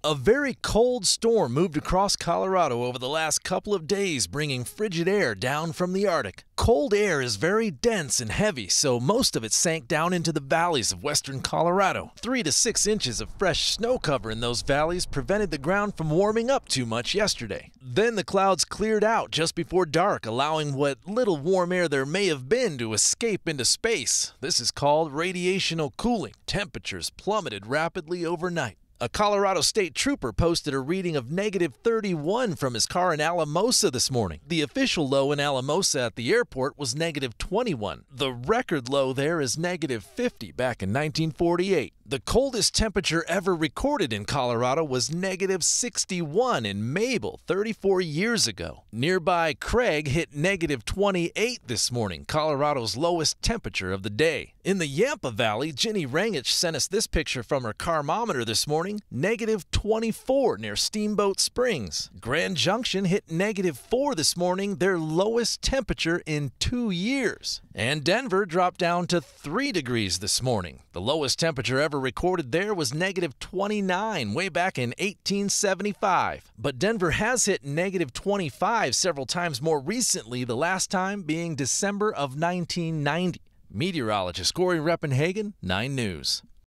A very cold storm moved across Colorado over the last couple of days, bringing frigid air down from the Arctic. Cold air is very dense and heavy, so most of it sank down into the valleys of western Colorado. 3 to 6 inches of fresh snow cover in those valleys prevented the ground from warming up too much yesterday. Then the clouds cleared out just before dark, allowing what little warm air there may have been to escape into space. This is called radiational cooling. Temperatures plummeted rapidly overnight. A Colorado State trooper posted a reading of -31 from his car in Alamosa this morning. The official low in Alamosa at the airport was -21. The record low there is -50 back in 1948. The coldest temperature ever recorded in Colorado was -61 in Mabel 34 years ago. Nearby Craig hit -28 this morning, Colorado's lowest temperature of the day. In the Yampa Valley, Ginny Rangich sent us this picture from her carmometer this morning, -24 near Steamboat Springs. Grand Junction hit -4 this morning, their lowest temperature in 2 years. And Denver dropped down to 3 degrees this morning. The lowest temperature ever recorded there was -29 way back in 1875. But Denver has hit -25 several times more recently, the last time being December of 1990. Meteorologist Corey Reppenhagen, 9 News.